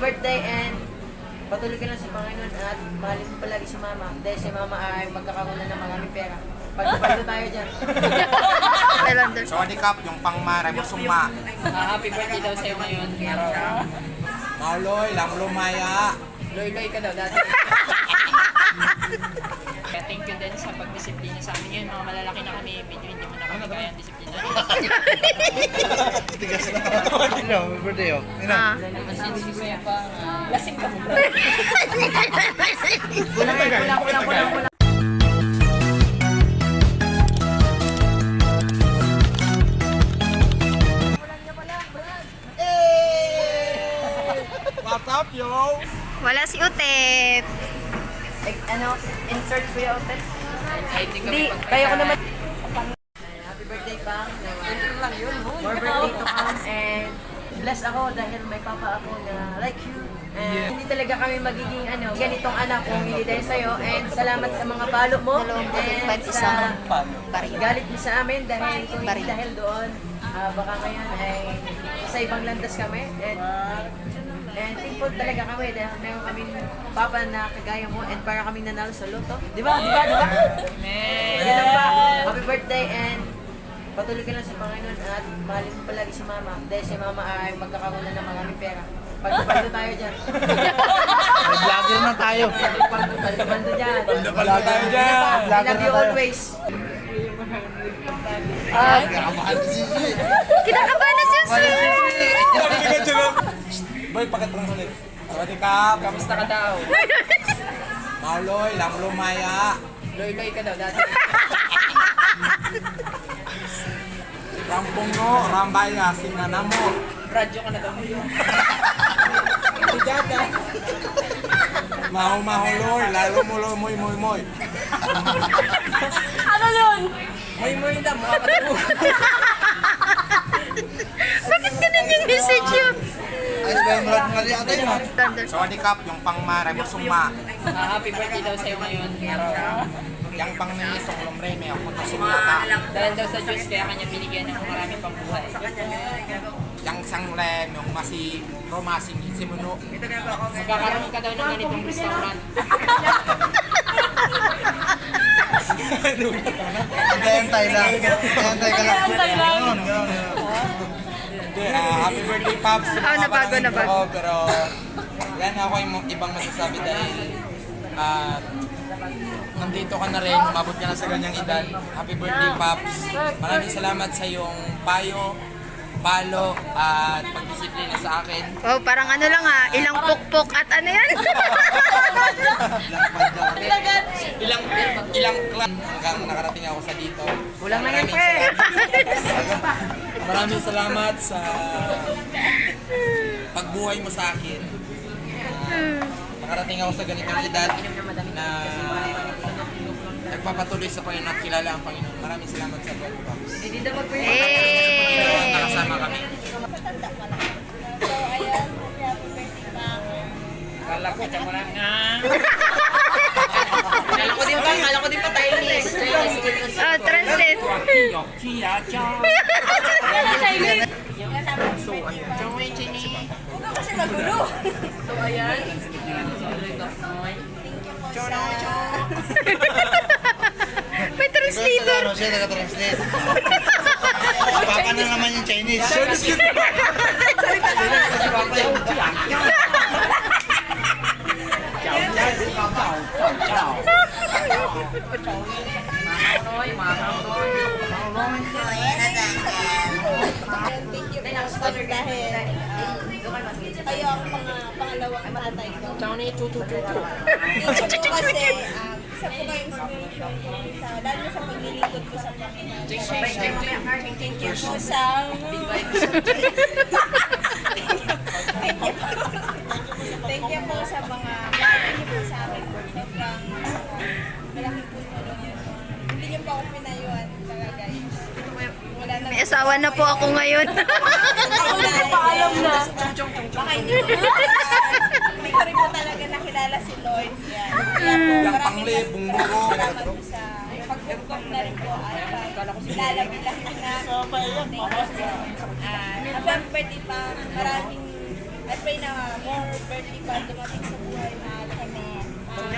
birthday and patuloy ka lang sa Panginoon at mahalin mo palagi si Mama. Dahil si Mama ay magkakaroon ng maraming pera. Pagpapalo tayo dyan. Sorry Kap, yung pangmara mo suma. Happy birthday daw sa'yo ngayon. Mauloy, lang lumaya. Loy-loy ka daw dati. Kaya thank you din sa pagdisiplina sa amin ngayon. Mga malalaki na kami, medyo hindi mo na kami kaya ang disiplina. Tigas na. Hello, birthday oh. Lasing ka mo bro. Kulang. What's up, yo? Wala si Utep. Insert ko yung hotel. Ay, hindi kami Hindi, kaya ko naman. Happy birthday pa. lang yun. More birthday to come and bless ako dahil may papa ako na like you. And hindi talaga kami magiging ganitong anak kung hindi dahil sa'yo. And salamat sa mga palo mo. And sa galit mo sa amin dahil kung hindi dahil doon, baka ngayon ay sa ibang landas kami. And thankful talaga kami dahil meron kami papa na kagaya mo and para kami nanalo sa loto. Di ba? Ganun pa. Happy birthday and patuloy ka lang sa Panginoon at mahalin mo palagi si Mama. Dahil si Mama ay magkakaroon na ng maraming pera. Pagpapalo tayo dyan. Vlogger na tayo. Pagpapalo dyan. Pagpapalo tayo dyan. I love you always. Kinakabahan na si Usui. Boy, pagka-translate. Sorry Kap. Kamusta ka daw? Mauloy, lang lumaya. Loy-loy ka daw dati. Rampungo, rambaya, singanamo. Radyo ka na daw. Mahuloy, lalo mulo, moy. Ano yun? Moy-moy na, mukha ka daw. Bakit ganun yung message yun? Ayos ba yung vlog nga liya tayo? Thunder. Sorry Kap, yung pangmara mo suma. Happy birthday daw sa'yo ngayon. Yang pang nilisong lumre, may ako to sumata. Dahil daw sa Diyos, kaya kanya binigyan ng maraming pambuhay. Yang sangle, yung masi, romasing, simuno. Magkakaroon ka daw ng ganitong restaurant. Antay lang. Antay ka lang. Ganon. Happy birthday, Pops. Nabago. Ako, pero yan ako yung ibang masasabi dahil nandito ka na rin, umabot ka na sa ganyang edad. Happy birthday, Pops. Maraming salamat sa iyong payo, palo, at pagdisiplina sa akin. Wow, parang ano lang ilang pukpok at ano yan? Ilang clan hanggang nakarating ako sa dito. Kulang na yan, Maraming salamat sa pagbuhay mo sa akin. Nakarating ako sa ganitong edad na nagpapatuloy sa Panginoon at kilala ang Panginoon. Maraming salamat sa Lord, Pops. Hindi na Hey! Nakasama kami. So, ayan, happy birthday pa. Kala ko, tiyan mo lang nga. Kala ko din pa tayo Translate. Kasi magulo. So ayan. May translator. Ano siya, nag-translate. Papa na naman yung Chinese. Thank you po dahil kayo ang pangalawang tatay ko. Thank you po kasi isa po kayong inspiration ko lalo na sa paglilingkod ko sa Panginoon. Thank you po sa Thank you po sa mga plano niyo po sa akin. Sobrang malaking po tulong yun. Hindi niyo pa ako pinayuan talaga guys. Wala na. May asawa na po ako ngayon. Ako na paalam na. Baka hindi ko hindi ko rin po talaga nakilala si Lord. Yan. Kaya po Yang maraming pangli, bungbuko. salamat po sa pag-welcome na rin po at lalabi-labi na. Thank you po. Happy birthday pa. Maraming at pray na more birthday pa dumating sa buhay na kami.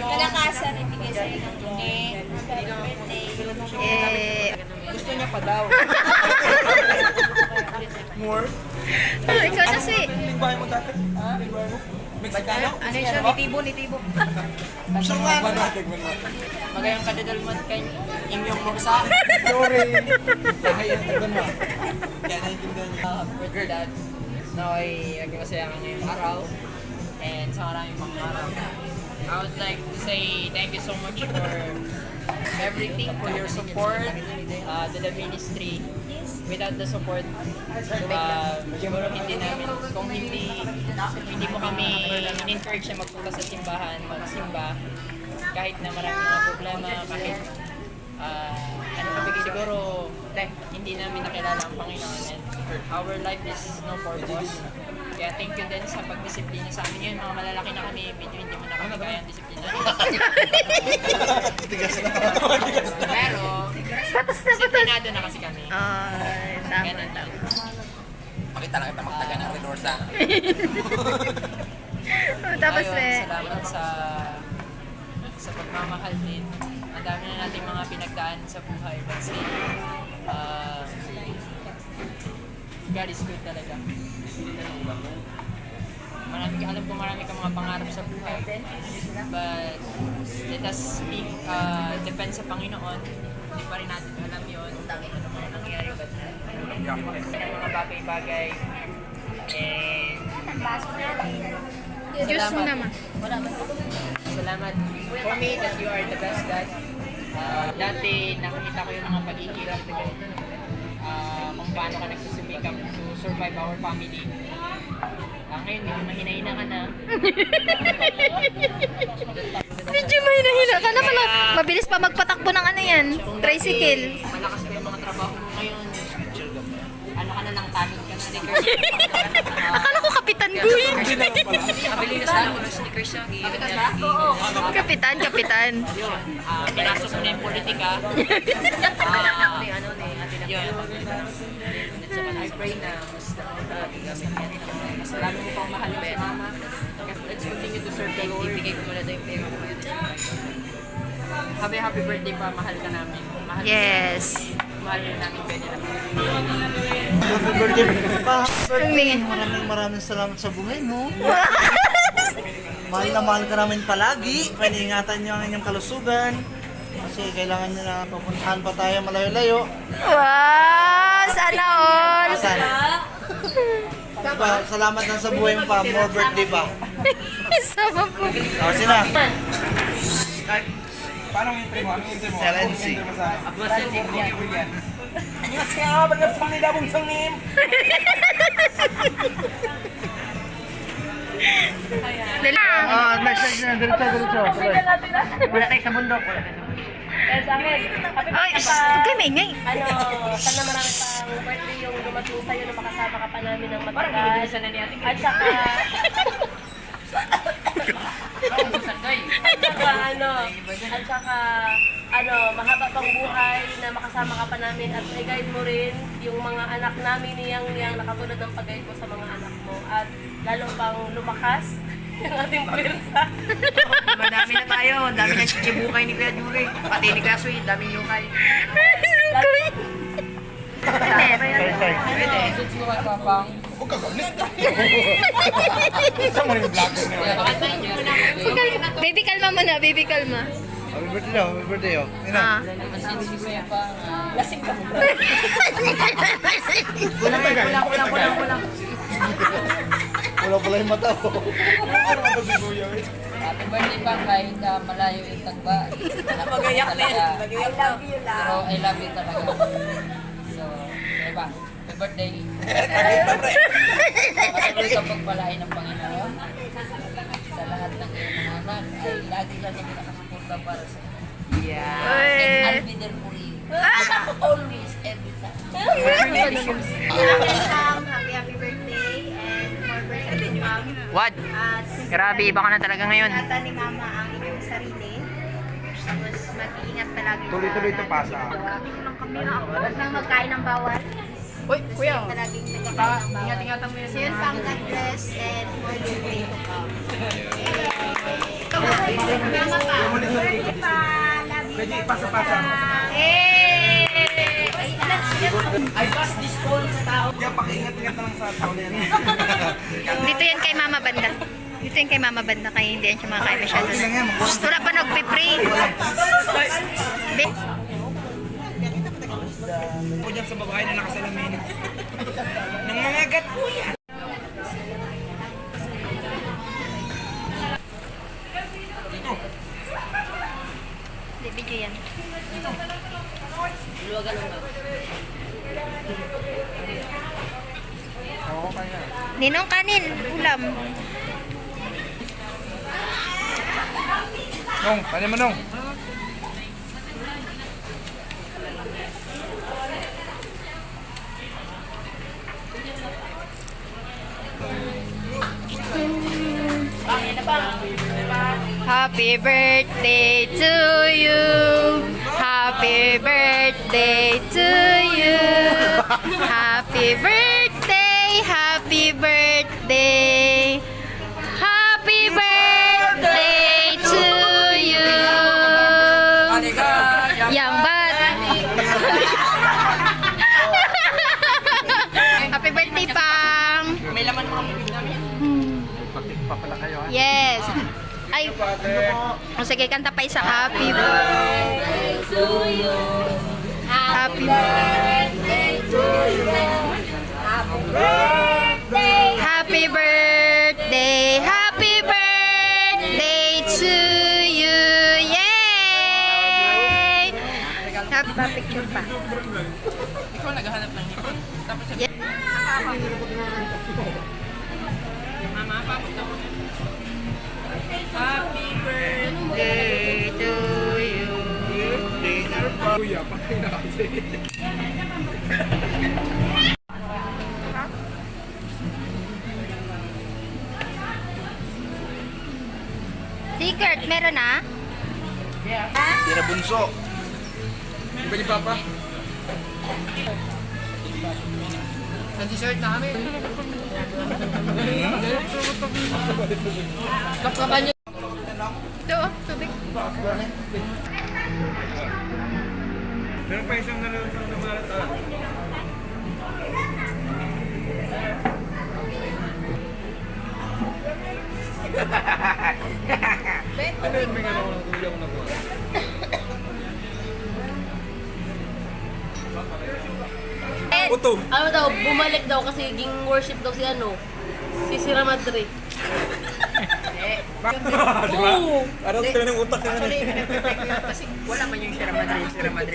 Kalakasan na ibigay sa inyo ng Lord. Happy birthday. Gusto niya pa daw. More? Oh, ikaw na si. Bahay mo dati? Mexicano? Ano siya? Nitibo. Magayang kadadalman kay inyong mursa. Sorry. Bahay ang tagan mo. Kaya naiintindihan niya. Birthday dad. Now ay masaya ka ngayong araw. And sa maraming mga araw. I would like to say thank you so much for everything, for your support to the ministry. Without the support, siguro hindi namin, kung hindi mo kami in-encourage na magpunta sa simbahan, magsimba, kahit na maraming mga problema, kahit siguro hindi namin nakilala ang Panginoon, and our life is no purpose. Kaya thank you din sa pagdisiplina sa amin yun. Mga malalaki na kami, medyo hindi mo na kami kaya ang disiplina. Pero, disiplinado na kasi kami. Tama. Ganun lang. Pakita lang kita magtaga ng Redorsa. Tapos Ayun, salamat sa pagmamahal din. Ang dami na natin mga pinagdaan sa buhay. But still, God is good talaga. Alam ko marami kang mga pangarap sa buhay. But let us speak, depend sa Panginoon. Hindi pa rin natin alam yun. Ano mga nangyari. But mga bagay-bagay. And Diyos mo naman. salamat for me that you are the best dad. Dati nakikita ko yung mga paghihirap kung paano ka nagsusumikap to survive our family. Ngayon, medyo mahina-hina ka na. Medyo mahina ka na pala. Mabilis pa magpatakbo ng ano yan. Tricycle. Malakas pa yung mga trabaho mo ngayon. Ano ka na lang, tanong ka stickers. Akala ko kapitan ko eh. Kabili na sa ako ng stickers siya. Kapitan ba? Oo. Kapitan. Yun. Pinasok mo na yung politika. Yun. I pray na mas lalo mo pang mahal si mama. Let's continue to serve the Lord. Ibigay ko muna yung pera ko. Happy birthday pa. Mahal ka namin. Mahal Yes. Mahal ka namin. Pwede naman. Happy birthday pa. Tumingin. Maraming salamat sa buhay mo. Mahal na mahal ka namin palagi. Paniingatan niyo ang inyong kalusugan. Kasi kailangan nyo na pupuntahan pa tayo malayo-layo. Wow! Sana all! Saan? Diba, salamat na sa buhay mo pa. More birthday pa. Sama po. O, sina? Paano ang entry mo? Anong entry mo? Sa LNC. Anyos ka nga, bagat sa mga dabong sangnim! Ah, message na. Diretso. Wala tayo sa bundok. Kaya sa akin, happy Ay, birthday shh, pa. huwag kayo maingay. Sana marami pang birthday yung dumating sa'yo na makasama ka pa namin ng Parang matagal. binibilisan na ni Ate At saka, mahaba pang buhay na makasama ka pa namin at i-guide mo rin yung mga anak namin niyang nakatulad ng pag-guide mo sa mga anak mo at lalo pang lumakas yung ating pwersa. Madami na tayo. Dami na chichibukay ni Kuya Jure. Pati ni Kuya Sui, daming yukay. Pwede. Suits mo kay Papang. Huwag ka galit! Saan mo rin yung vlogger na yun? Pakantayin nyo na. Baby, kalma muna. Baby, kalma. Happy birthday daw. Happy birthday. Oh. Yun na. Masin si Kuya pa. Lasing ka mo. Kulang. Wala pala yung mata ko. Happy birthday pa kahit malayo yung tagba. Magayak na yun. I love you lang. Pero I love you talaga. So, diba? Happy birthday. Patuloy ka pagpalain ng Panginoon. Sa lahat ng iyong mga anak ay lagi lang kami nakasuporta para sa inyo. And I'll be there for you. Always, every time. Happy birthday and more birthday mom. What? At Grabe, iba ka na talaga ngayon. ingatan ni mama ang inyong sarili. Tapos mag-iingat palagi. Tuloy-tuloy ito pasa. Huwag nang magkain ng bawal. Uy, kuya. Palaging nagkakaroon ng bawat. Ingat-ingatan mo yun. So yun pang God bless and more birthday to come. Mama pa. Birthday pa. Love you. Pwede ipasa-pasa. I pass this phone sa tao. Kaya pakiingat-ingat na lang sa tao na yan. Dito yan kay Mama Banda. Dito yan kay Mama Banda, kaya hindi yan siya makakain masyado. Wala pa nagpipray. Ako dyan sa babae na nakasalamin. Nang mga gat po yan. Hindi, video yan. Ninong kanin, ulam. Nong, ano mo nong? Happy birthday to you. Happy birthday to you. Happy birthday, happy birthday. Happy birthday to you. Yang bat. Happy birthday, Pang. May laman mo ang bibig namin. Yes. Ay, o sige, kanta pa isa. Happy birthday to you. Happy birthday to you. Happy birthday. Happy birthday to you. Yay! Happy pa picture pa. Ikaw naghahanap ng hipon. Tapos sabi, Yeah. Mama, papunta ko. Happy birthday to you. Kuya, patay na kasi. Secret, meron na? Tira bunso. Iba ni Papa? Sa dessert na kami. Kapkapan nyo. Ito, oh, tubig. Meron pa isang nalalasang na malata. Ano yun, may gano'n ng kuya ko na po? Uto! Ano daw, bumalik daw kasi ging worship daw si ano, si Sierra Madre. Di ba? Parang sila ng utak na Actually, pinag-prepare ko yun kasi wala man yung Sierra Madre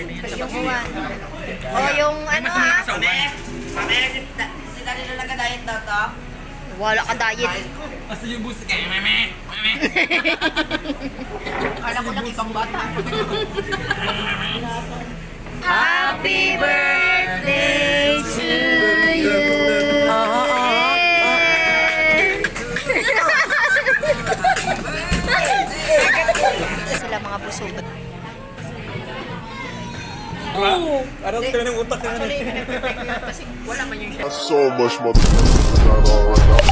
na yun sa Basilan. O, yung ano ha? Sila nila nagka-diet daw to. Wala ka diet. Basta yung boost kayo, meme! Kala ko lang ibang bata. Happy birthday to you. Sila mga busog. Parang sila ng utak na Actually, pinag-prepare ko yun kasi wala man yung So much motherfucking not all right now.